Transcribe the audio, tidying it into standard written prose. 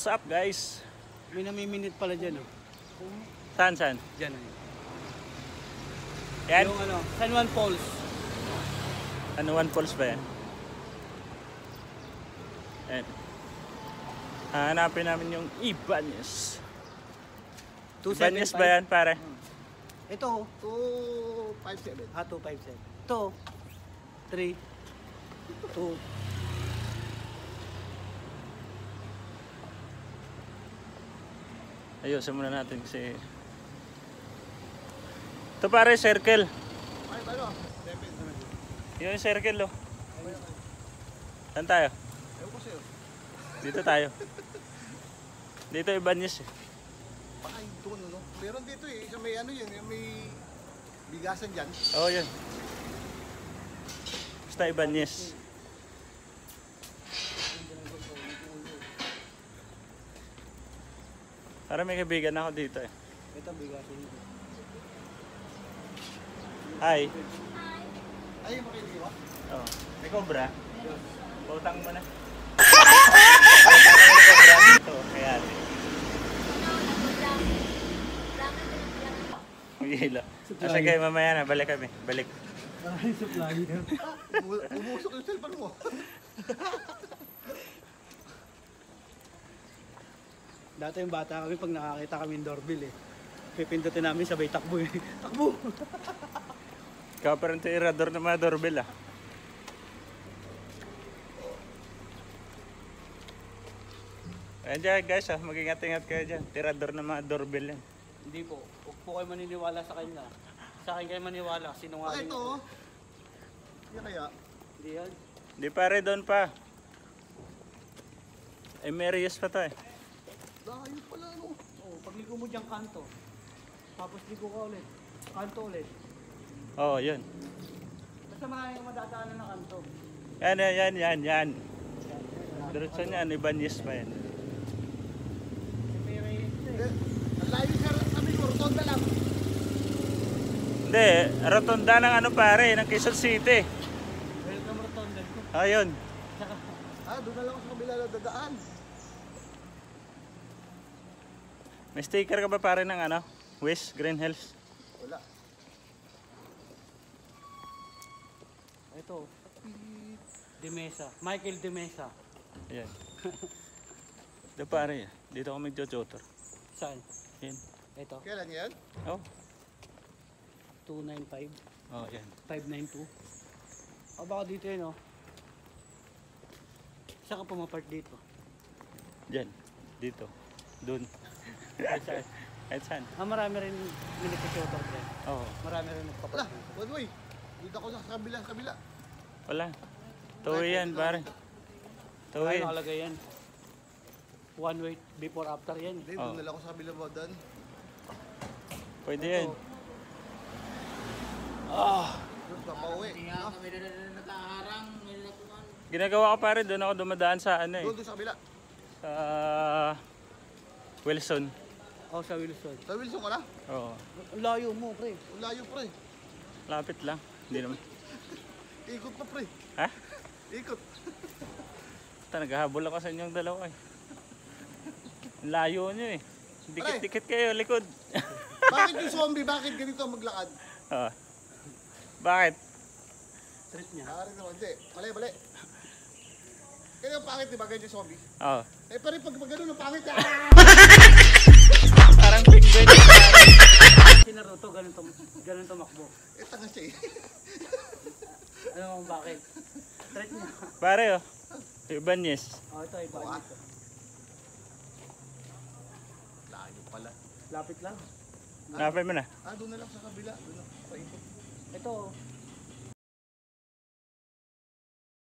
What's up guys? May namiminit pala dyan, oh. Saan? Dyan, Yan? yung San Juan Falls. San Juan Falls ba yan? Yan. Hanapin namin yung Ibanez. Ibanez ba yan, pare? Ito, 257. 257. Ito, 3, 2. Ayusin muna natin kasi ito pare, circle. Ay, ano? 7. Yung circle, oh. Saan tayo? Ewan ko sa'yo. Dito tayo. Dito Ibanez eh. Ay, doon, no? Meron dito eh. Sa may ano yun, yung may bigasan dyan. Oo, yun. Basta Ibanez. Para may kaibigan ako dito eh. Ito, bigasin ito. Hi. Ay, makiliwa. Oh, may cobra. Pautang mo na. Pautang mo na cobra dito. Kaya Hila. Sige, mamaya na. Balik kami. Balik. Maraming supply. Umusok yung cellphone mo. Dati yung bata kami, pag nakakita kami ng doorbell eh. Pipindutin namin sabay takbo eh. Takbo! Ikaw pa rin tirador ng mga doorbell ah. Ayan dyan guys ah. Mag-ingat-ingat kayo dyan. Tirador ng mga doorbell yan. Hindi po. Huwag po kayo maniniwala sa kanya. Sa akin kayo maniwala. Sinungaling. Ito. Yan kaya. Hindi yan. Di pare doon pa. Emerius pa to eh. Dahil pala, ano? Oh, pagligo mo dyan kanto. Tapos ligo ka ulit. Kanto ulit. Oo, yun. Basta maraming madadaanan na kanto. Yan. Diretso niyan, Ibanez pa yan. May Hindi. Ang layo sa kami ko, rotonda lang. Hindi, rotonda ng ano pare, ng Quezon City. welcome rotonda ko. Ayun. Ah, doon na lang ako sa kabila na dadaan. May sticker ka ba pare ng ano? West Green Hills? Wala. Ito. De Mesa. Michael De Mesa. Ayan. Ito pare, dito ako magjojotor. Saan? Yan. Ito. Kailan yan? Oh. 295. Oh, yan. 592. O baka dito yun, oh. Saan ka pumapart dito? Diyan. Dito. Doon. Saan? Kahit saan. Marami rin minipicyotor dyan. Oo. Marami rin Wala. nagpapart. One way. Dito ako sa kabila. Wala. Tuwi yan pare. Tuwi. Ano nakalagay yan? One way before after yan. Hindi, doon na lang ako sa kabila mo doon. Pwede yan. Doon sa pauwi. No? Ginagawa ko pare, doon ako dumadaan sa ano eh. Doon sa kabila. Sa Wilson. Oh, sa Wilson. Sa Wilson ka na? Oo. Ang layo mo, pre. Ang layo, pre. Lapit lang. Hindi naman. Ikot pa, pre. Ha? Ikot. Basta naghahabol ako sa inyong dalawa eh. Ang layo nyo eh. Dikit-dikit kayo, likod. Bakit yung zombie? Bakit ganito ang maglakad? Oo. Bakit? Trip niya. Aarin naman, hindi. Mali. Kaya ang pangit, di ba? Ganyan yung zombie. Oo. Eh, pero pag gano'n ang pangit, Parang penguin. Si Naruto, ganun tumakbo. eh, tanga siya eh. Ano mo bakit? Trip niya. Pare oh. Ibanez. Oh, ito, iba. Ito. Layo pala. Lapit lang. Napay mo na. Ah, doon na lang sa kabila. Doon na. Paikot. Ito,